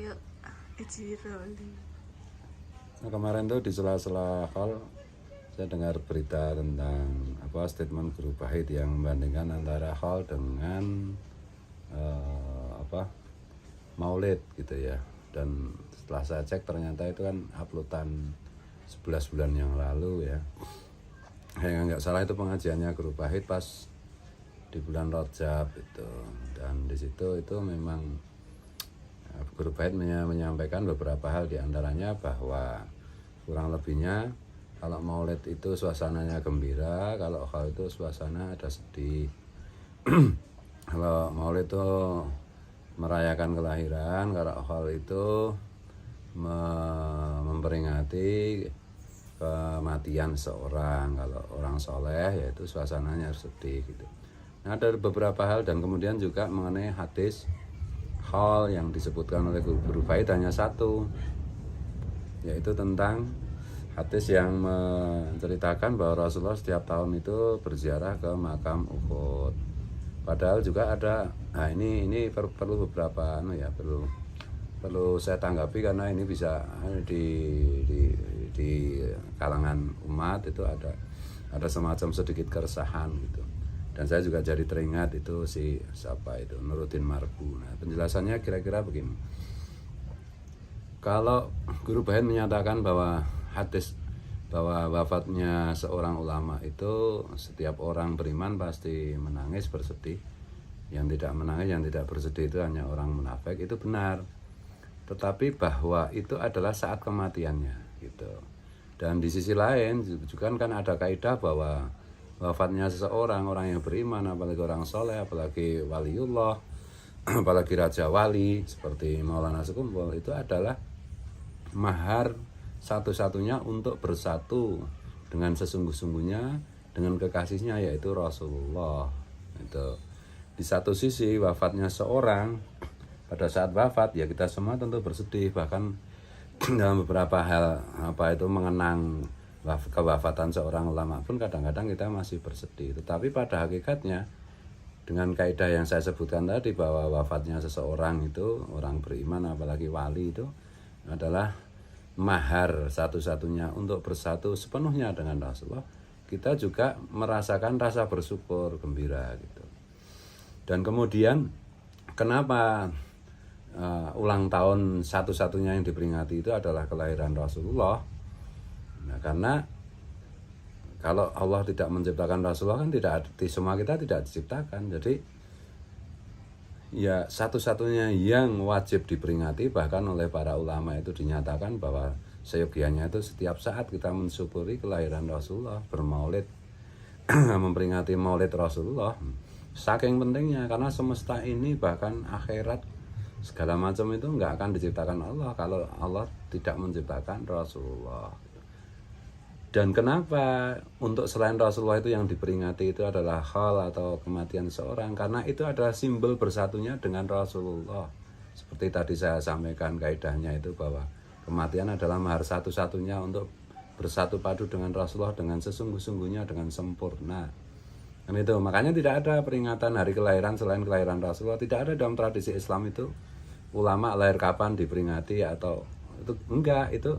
Yuk, Ijiroli. Nah, kemarin tuh di sela-sela hal saya dengar berita tentang statement Guru Pahit yang membandingkan antara hal dengan Maulid gitu ya. Dan setelah saya cek ternyata itu kan uploadan 11 bulan yang lalu ya. Yang nggak salah itu pengajiannya Guru Pahit pas di bulan Rajab itu. Dan di situ itu memang Guru Pahit menyampaikan beberapa hal, diantaranya bahwa kurang lebihnya kalau Maulid itu suasananya gembira, kalau hal itu suasana ada sedih. Kalau Maulid itu merayakan kelahiran, kalau hal itu memperingati kematian seorang. Kalau orang soleh yaitu suasananya sedih gitu. Nah, ada beberapa hal, dan kemudian juga mengenai hadis hal yang disebutkan oleh Guru Pahit hanya satu, yaitu tentang hadis yang menceritakan bahwa Rasulullah setiap tahun itu berziarah ke makam Uhud. Padahal juga ada, nah ini perlu beberapa perlu saya tanggapi, karena ini bisa di kalangan umat itu ada semacam sedikit keresahan gitu. Dan saya juga jadi teringat itu siapa itu, Nuruddin Marbu. Nah, penjelasannya kira-kira begini. Kalau Guru Pahit menyatakan bahwa hadis bahwa wafatnya seorang ulama itu setiap orang beriman pasti menangis bersedih, yang tidak menangis, yang tidak bersedih itu hanya orang munafik, itu benar. Tetapi bahwa itu adalah saat kematiannya gitu. Dan di sisi lain juga kan ada kaidah bahwa wafatnya seseorang, orang yang beriman, apalagi orang soleh, apalagi waliullah, apalagi raja wali seperti Maulana Sekumbul, itu adalah mahar satu-satunya untuk bersatu dengan sesungguh-sungguhnya dengan kekasihnya, yaitu Rasulullah. Itu di satu sisi wafatnya seorang, pada saat wafat ya kita semua tentu bersedih, bahkan dalam beberapa hal mengenang kewafatan seorang ulama pun kadang-kadang kita masih bersedih. Tetapi pada hakikatnya dengan kaidah yang saya sebutkan tadi, bahwa wafatnya seseorang itu, orang beriman apalagi wali, itu adalah mahar satu-satunya untuk bersatu sepenuhnya dengan Rasulullah, kita juga merasakan rasa bersyukur, gembira gitu. Dan kemudian kenapa ulang tahun satu-satunya yang diperingati itu adalah kelahiran Rasulullah? Nah, karena kalau Allah tidak menciptakan Rasulullah kan semua kita tidak diciptakan. Jadi ya satu-satunya yang wajib diperingati, bahkan oleh para ulama itu dinyatakan bahwa seyogianya itu setiap saat kita mensyukuri kelahiran Rasulullah, bermaulid, memperingati maulid Rasulullah. Saking pentingnya, karena semesta ini bahkan akhirat segala macam itu nggak akan diciptakan Allah kalau Allah tidak menciptakan Rasulullah. Dan kenapa untuk selain Rasulullah itu yang diperingati itu adalah hal atau kematian seorang? Karena itu adalah simbol bersatunya dengan Rasulullah. Seperti tadi saya sampaikan kaidahnya itu, bahwa kematian adalah mahar satu-satunya untuk bersatu padu dengan Rasulullah dengan sesungguh-sungguhnya, dengan sempurna. Dan itu makanya tidak ada peringatan hari kelahiran selain kelahiran Rasulullah. Tidak ada dalam tradisi Islam itu ulama lahir kapan diperingati, atau itu enggak, itu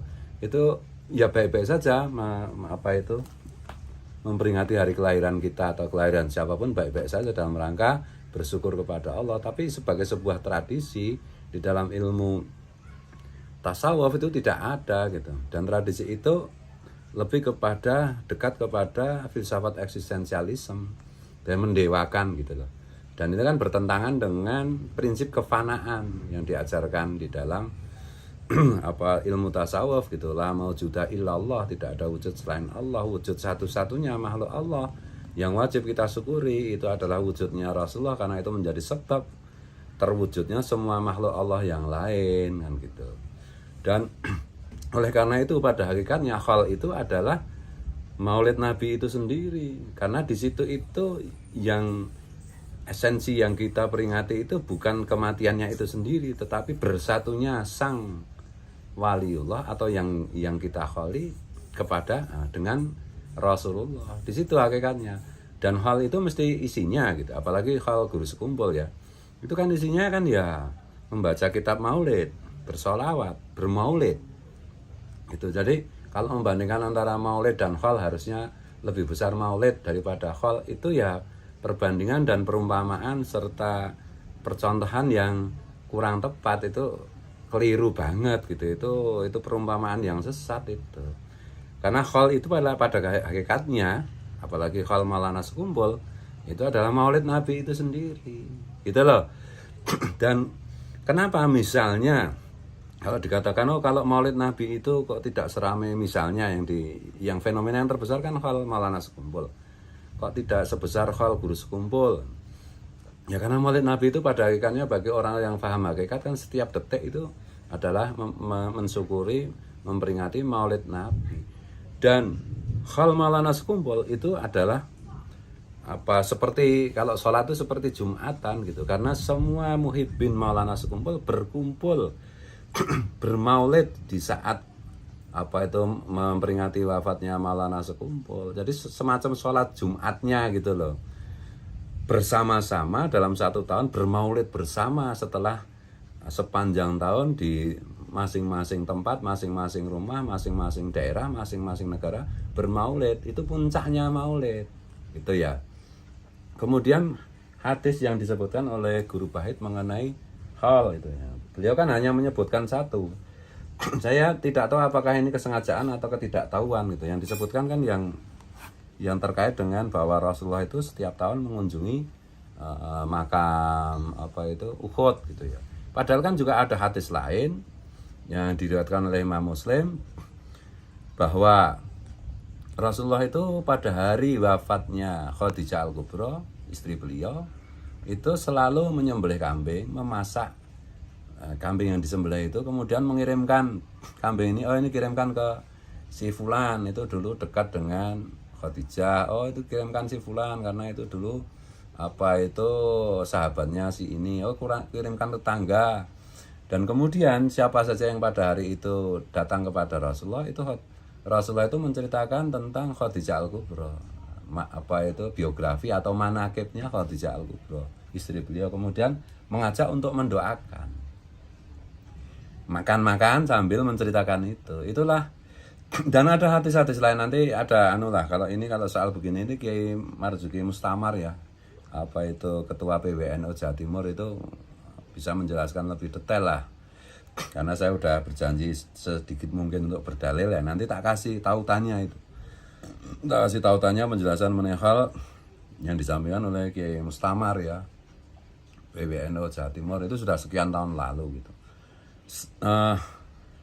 ya baik-baik saja memperingati hari kelahiran kita atau kelahiran siapapun, baik-baik saja dalam rangka bersyukur kepada Allah. Tapi sebagai sebuah tradisi di dalam ilmu tasawuf itu tidak ada gitu. Dan tradisi itu lebih dekat kepada filsafat eksistensialisme dan mendewakan gitu loh. Dan itu kan bertentangan dengan prinsip kefanaan yang diajarkan di dalam ilmu tasawuf gitu. La maujuda illallah, tidak ada wujud selain Allah. Wujud satu-satunya makhluk Allah yang wajib kita syukuri itu adalah wujudnya Rasulullah, karena itu menjadi sebab terwujudnya semua makhluk Allah yang lain kan gitu. Dan oleh karena itu pada hakikatnya hal itu adalah maulid Nabi itu sendiri, karena di situ itu yang esensi yang kita peringati itu bukan kematiannya itu sendiri, tetapi bersatunya sang waliullah atau yang kita kholi kepada dengan Rasulullah. Di situ hakikatnya. Dan hal itu mesti isinya gitu, apalagi hal Guru Sekumbul ya. Itu kan isinya kan ya membaca kitab Maulid. bersolawat, bermaulid. Itu jadi kalau membandingkan antara maulid dan khol, harusnya lebih besar maulid daripada khol. Itu ya perbandingan dan perumpamaan serta percontohan yang kurang tepat, itu keliru banget gitu. Itu perumpamaan yang sesat itu. Karena khol itu pada hakikatnya, apalagi khol Maulana Sekumpul, itu adalah maulid Nabi itu sendiri. Gitu loh. Dan kenapa misalnya kalau dikatakan kalau maulid Nabi itu kok tidak seramai misalnya yang fenomena yang terbesar kan khol Maulana Sekumpul, kok tidak sebesar khol Guru Sekumpul? Ya karena maulid Nabi itu pada hakikatnya bagi orang yang paham hakikat kan setiap detik itu adalah mensyukuri, memperingati maulid Nabi. Dan khol Maulana Sekumpul itu adalah seperti kalau sholat itu seperti Jumatan gitu, karena semua muhibbin Maulana Sekumpul berkumpul bermaulid di saat memperingati wafatnya Maulana Sekumpul. Jadi semacam sholat Jumatnya gitu loh, bersama-sama dalam satu tahun bermaulid bersama setelah sepanjang tahun di masing-masing tempat, masing-masing rumah, masing-masing daerah, masing-masing negara bermaulid. Itu puncaknya maulid gitu ya. Kemudian hadis yang disebutkan oleh Guru Pahit mengenai hal itu ya, beliau kan hanya menyebutkan satu. Saya tidak tahu apakah ini kesengajaan atau ketidaktahuan gitu. Yang disebutkan kan yang terkait dengan bahwa Rasulullah itu setiap tahun mengunjungi makam Uhud gitu ya. Padahal kan juga ada hadis lain yang diriwayatkan oleh Imam Muslim bahwa Rasulullah itu pada hari wafatnya Khadijah Al-Kubra, istri beliau, itu selalu menyembelih kambing, memasak kambing yang disembelih itu, kemudian mengirimkan kambing ini, ini kirimkan ke si fulan, itu dulu dekat dengan Khadijah, itu kirimkan si fulan karena itu dulu sahabatnya si ini, kirimkan tetangga. Dan kemudian siapa saja yang pada hari itu datang kepada Rasulullah, itu Rasulullah itu menceritakan tentang Khadijah Al-Kubra, biografi atau manakibnya Khadijah Al-Kubra, istri beliau, kemudian mengajak untuk mendoakan. Makan-makan sambil menceritakan itu. Itulah. Dan ada hadis-hadis lain, nanti ada kalau soal begini ini Kiai Marzuki Mustamar ya, ketua PWNU Jawa Timur itu bisa menjelaskan lebih detail lah. Karena saya udah berjanji sedikit mungkin untuk berdalil ya, nanti tak kasih tautannya itu. Tak kasih tautannya penjelasan mengenai hal yang disampaikan oleh Kiai Mustamar ya, PWNU Jawa Timur, itu sudah sekian tahun lalu gitu.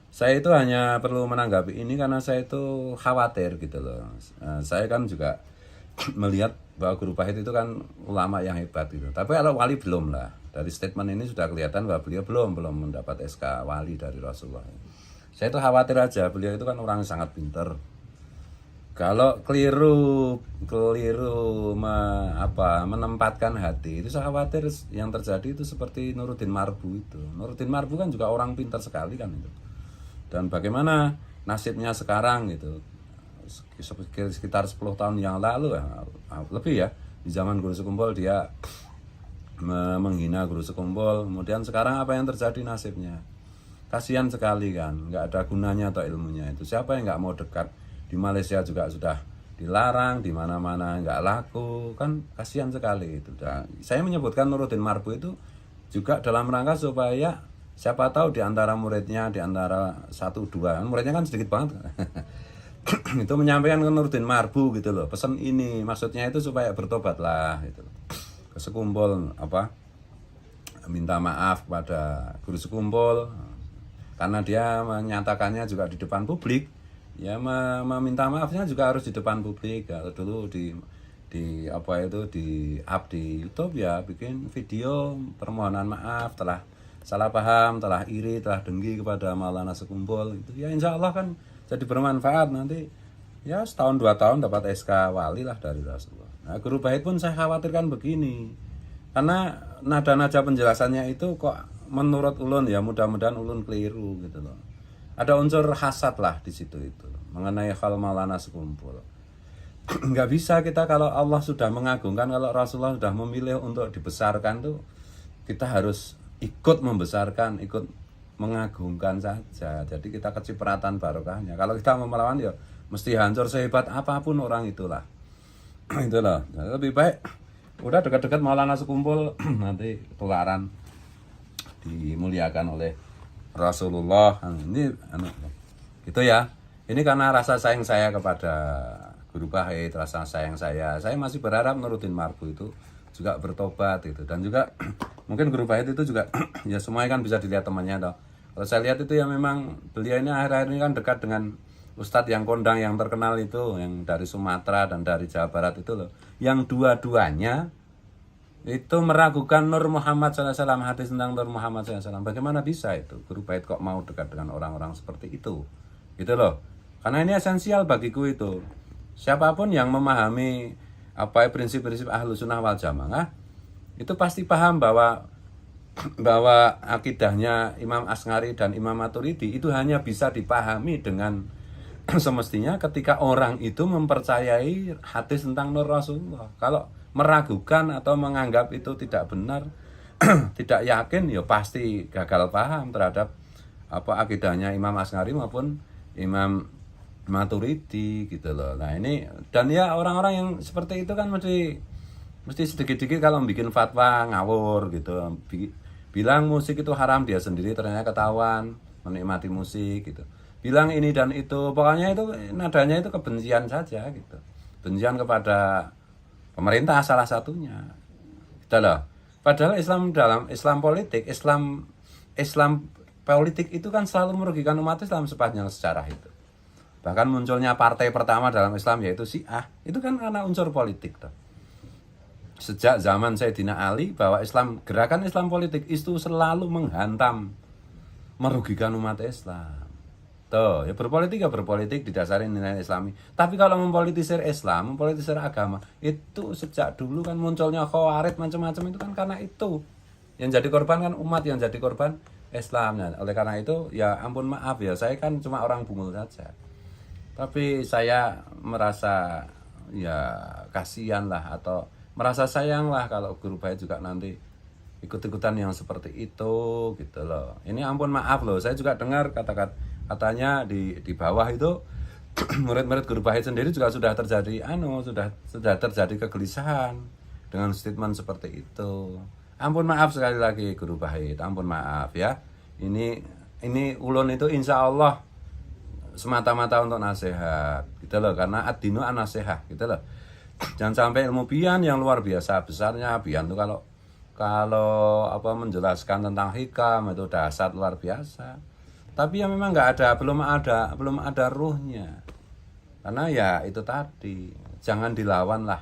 Saya itu hanya perlu menanggapi ini karena saya itu khawatir gitu loh. Saya kan juga melihat bahwa Guru Pahit itu kan ulama yang hebat gitu. Tapi kalau wali belum lah. Dari statement ini sudah kelihatan bahwa beliau belum mendapat SK wali dari Rasulullah. Saya itu khawatir aja, beliau itu kan orang yang sangat pintar. Kalau keliru menempatkan hati, itu saya khawatir yang terjadi itu seperti Nuruddin Marbu itu. Nuruddin Marbu kan juga orang pintar sekali kan itu. Dan bagaimana nasibnya sekarang gitu. Sekitar 10 tahun yang lalu lebih ya, di zaman Guru Sekumpul dia menghina Guru Sekumpul. Kemudian sekarang apa yang terjadi nasibnya? Kasihan sekali kan, nggak ada gunanya atau ilmunya itu. Siapa yang nggak mau dekat? Di Malaysia juga sudah dilarang, di mana-mana nggak laku, kan kasihan sekali itu. Dan saya menyebutkan Nuruddin Marbu itu juga dalam rangka supaya siapa tahu di antara muridnya, di antara 1-2, muridnya kan sedikit banget, itu menyampaikan ke Nuruddin Marbu gitu loh, pesan ini, maksudnya itu supaya bertobatlah gitu loh. Ke Sekumpul minta maaf kepada Guru Sekumpul karena dia menyatakannya juga di depan publik. Ya meminta maafnya juga harus di depan publik. Kalau dulu di up di YouTube ya, bikin video permohonan maaf telah salah paham, telah iri, telah dengki kepada Maulana Sekumpul itu. Ya insya Allah kan jadi bermanfaat, nanti ya 1-2 tahun dapat SK wali lah dari Rasulullah. Nah, Guru Pahit pun saya khawatirkan begini, karena nada-nada penjelasannya itu kok menurut ulun ya, mudah-mudahan ulun keliru gitu loh. Ada unsur hasad lah di situ itu mengenai hal Maulana Sekumpul. Nggak bisa kita, kalau Allah sudah mengagungkan, kalau Rasulullah sudah memilih untuk dibesarkan tuh, kita harus ikut membesarkan, ikut mengagungkan saja. Jadi kita kecipratan barokahnya. Kalau kita mau melawan ya mesti hancur sehebat apapun orang itulah. Itulah. Lebih baik udah dekat-dekat Maulana sekumpul nanti tularan dimuliakan oleh Rasulullah. Ini gitu ya. Ini karena rasa sayang saya kepada Guru Pahit, rasa sayang saya masih berharap nurutin Marbu itu juga bertobat itu. Dan juga mungkin Guru Pahit itu juga ya semuanya kan bisa dilihat temannya toh. Kalau saya lihat itu ya memang beliau ini akhir-akhir ini kan dekat dengan Ustadz yang kondang yang terkenal itu, yang dari Sumatera dan dari Jawa Barat itu loh. Yang dua-duanya itu meragukan Nur Muhammad SAW, hadis tentang Nur Muhammad SAW. Bagaimana bisa itu Guru Pahit kok mau dekat dengan orang-orang seperti itu? Gitu loh. Karena ini esensial bagiku itu. Siapapun yang memahami prinsip-prinsip Ahlus Sunnah wal Jamaah itu pasti paham bahwa akidahnya Imam As'ari dan Imam Maturidi itu hanya bisa dipahami dengan semestinya ketika orang itu mempercayai hadis tentang Nur Rasulullah. Kalau meragukan atau menganggap itu tidak benar, tidak yakin, ya pasti gagal paham terhadap akidahnya Imam As'ari maupun Imam Maturidi gitu loh. Nah ini dan ya orang-orang yang seperti itu kan mesti sedikit-sedikit kalau bikin fatwa ngawur gitu, bilang musik itu haram, dia sendiri ternyata ketahuan menikmati musik gitu, bilang ini dan itu, pokoknya itu nadanya itu kebencian saja gitu, kebencian kepada pemerintah salah satunya gitu loh. Padahal dalam Islam politik itu kan selalu merugikan umat Islam sepanjang sejarah itu. Bahkan munculnya partai pertama dalam Islam yaitu Syiah, itu kan karena unsur politik toh. Sejak zaman Sayyidina Ali bahwa gerakan Islam politik itu selalu menghantam, merugikan umat Islam. Tuh, ya berpolitik didasari nilai Islami. Tapi kalau mempolitisir Islam, mempolitisir agama, itu sejak dulu kan munculnya Khawarij macam-macam itu kan karena itu. Yang jadi korban kan umat, yang jadi korban Islam. Nah, oleh karena itu ya ampun maaf ya, saya kan cuma orang bungul saja. Tapi saya merasa ya kasihan lah atau merasa sayang lah kalau Guru Pahit juga nanti ikut-ikutan yang seperti itu gitu loh. Ini ampun maaf loh, saya juga dengar katanya di bawah itu murid-murid Guru Pahit sendiri juga sudah terjadi sudah terjadi kegelisahan dengan statement seperti itu. Ampun maaf sekali lagi Guru Pahit, ampun maaf ya. Ini ulun itu insya Allah semata-mata untuk nasihat gitu loh, karena ad-dinu an-nasihat gitu loh. Jangan sampai ilmu Bian yang luar biasa besarnya. Bian itu kalau menjelaskan tentang hikam itu dasar luar biasa. Tapi ya memang belum ada ruhnya. Karena ya itu tadi, jangan dilawan lah.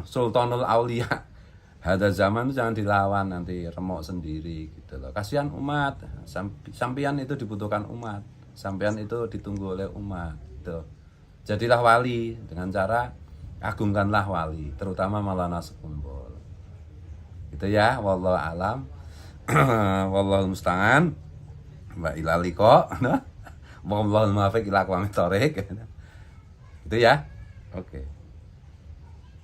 Sultanul Aulia. Hada zaman itu jangan dilawan, nanti remuk sendiri gitu loh. Kasihan umat. Sampian itu dibutuhkan umat. Sampian itu ditunggu oleh umat. Gitu. Jadilah wali dengan cara agungkanlah wali, terutama Maulana Sekumpul. Gitu ya, wallahu alam. Wallahu musta'an. Wa ila liqa. Wallahu muwaffiq ila aqwamit thoriq. Itu ya. Oke.